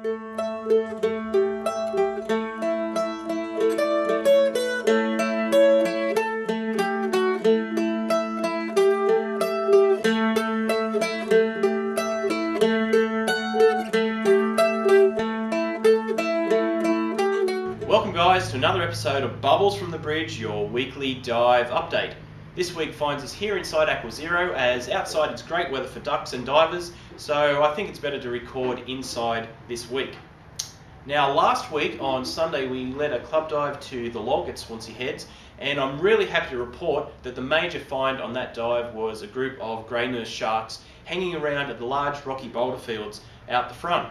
Welcome guys to another episode of Bubbles from the Bridge, your weekly dive update. This week finds us here inside Aqua Zero, as outside it's great weather for ducks and divers, so I think it's better to record inside this week. Now last week on Sunday we led a club dive to the log at Swansea Heads, and I'm really happy to report that the major find on that dive was a group of grey nurse sharks hanging around at the large rocky boulder fields out the front.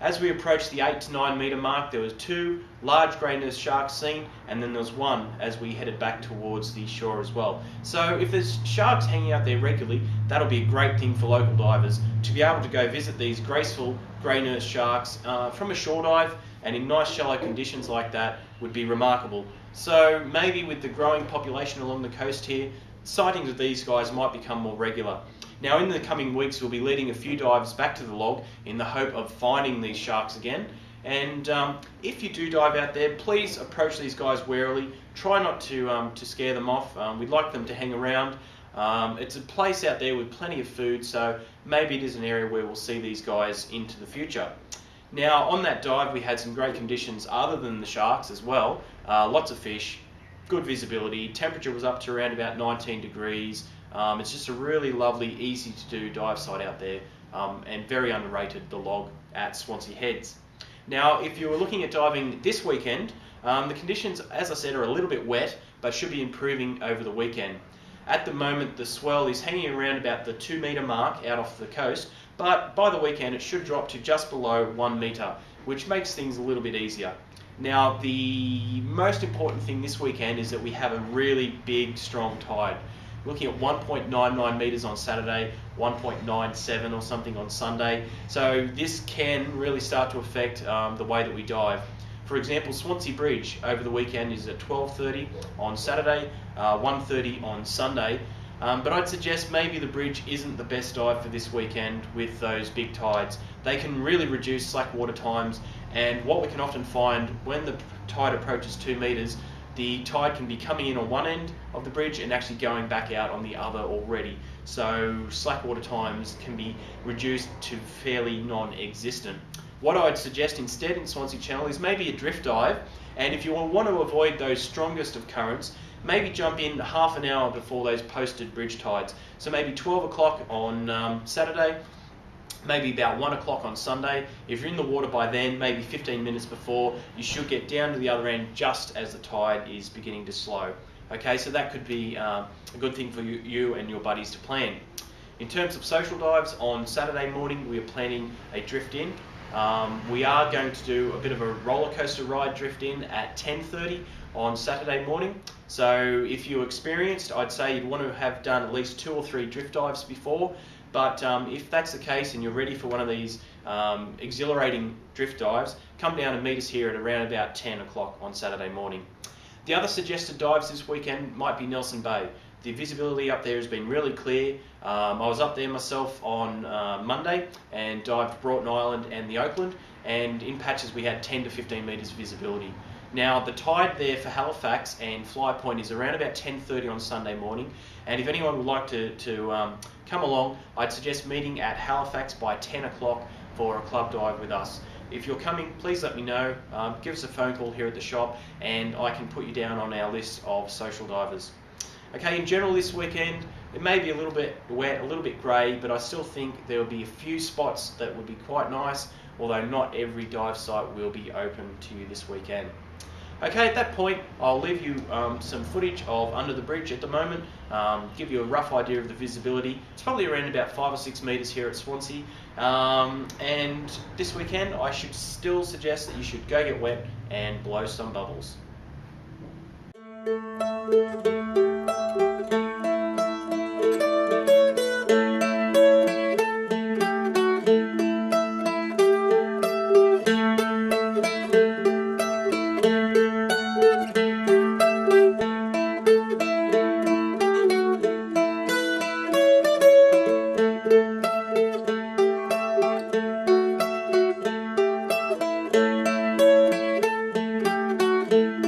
As we approached the 8 to 9 metre mark, there was 2 large grey nurse sharks seen, and then there was 1 as we headed back towards the shore as well. So if there's sharks hanging out there regularly, that'll be a great thing for local divers to be able to go visit these graceful grey nurse sharks from a shore dive, and in nice shallow conditions like that would be remarkable. So maybe with the growing population along the coast here, sightings of these guys might become more regular. Now in the coming weeks we'll be leading a few dives back to the log in the hope of finding these sharks again, and if you do dive out there, please approach these guys warily. Try not to scare them off. We'd like them to hang around. It's a place out there with plenty of food, so maybe it is an area where we'll see these guys into the future. Now on that dive we had some great conditions other than the sharks as well. Lots of fish, good visibility, temperature was up to around about 19 degrees. It's just a really lovely, easy to do dive site out there, and very underrated, the log at Swansea Heads. Now if you were looking at diving this weekend, the conditions, as I said, are a little bit wet but should be improving over the weekend. At the moment the swell is hanging around about the 2 metre mark out off the coast, but by the weekend it should drop to just below 1 metre, which makes things a little bit easier. Now the most important thing this weekend is that we have a really big, strong tide. Looking at 1.99 metres on Saturday, 1.97 or something on Sunday. So this can really start to affect the way that we dive. For example, Swansea Bridge over the weekend is at 12:30 on Saturday, 1:30 on Sunday. But I'd suggest maybe the bridge isn't the best dive for this weekend with those big tides. They can really reduce slack water times, and what we can often find when the tide approaches 2 metres, the tide can be coming in on one end of the bridge and actually going back out on the other already. So slack water times can be reduced to fairly non-existent. What I'd suggest instead in Swansea Channel is maybe a drift dive, and if you want to avoid those strongest of currents, maybe jump in half an hour before those posted bridge tides. So maybe 12 o'clock on Saturday, maybe about 1 o'clock on Sunday. If you're in the water by then, maybe 15 minutes before, you should get down to the other end just as the tide is beginning to slow. Okay, so that could be a good thing for you and your buddies to plan. In terms of social dives, on Saturday morning we are planning a drift in. We are going to do a bit of a roller coaster ride drift in at 10:30 on Saturday morning. So if you're experienced, I'd say you'd want to have done at least 2 or 3 drift dives before. But if that's the case and you're ready for one of these exhilarating drift dives, come down and meet us here at around about 10 o'clock on Saturday morning. The other suggested dives this weekend might be Nelson Bay. The visibility up there has been really clear. I was up there myself on Monday and dived Broughton Island and the Oakland, and in patches we had 10 to 15 metres visibility. Now the tide there for Halifax and Fly Point is around about 10:30 on Sunday morning, and if anyone would like to come along, I'd suggest meeting at Halifax by 10 o'clock for a club dive with us. If you're coming, please let me know. Give us a phone call here at the shop and I can put you down on our list of social divers. Okay, in general this weekend, it may be a little bit wet, a little bit grey, but I still think there will be a few spots that would be quite nice, although not every dive site will be open to you this weekend. Okay, at that point, I'll leave you some footage of under the bridge at the moment, give you a rough idea of the visibility. It's probably around about 5 or 6 metres here at Swansea. And this weekend, I should still suggest that you should go get wet and blow some bubbles. bye.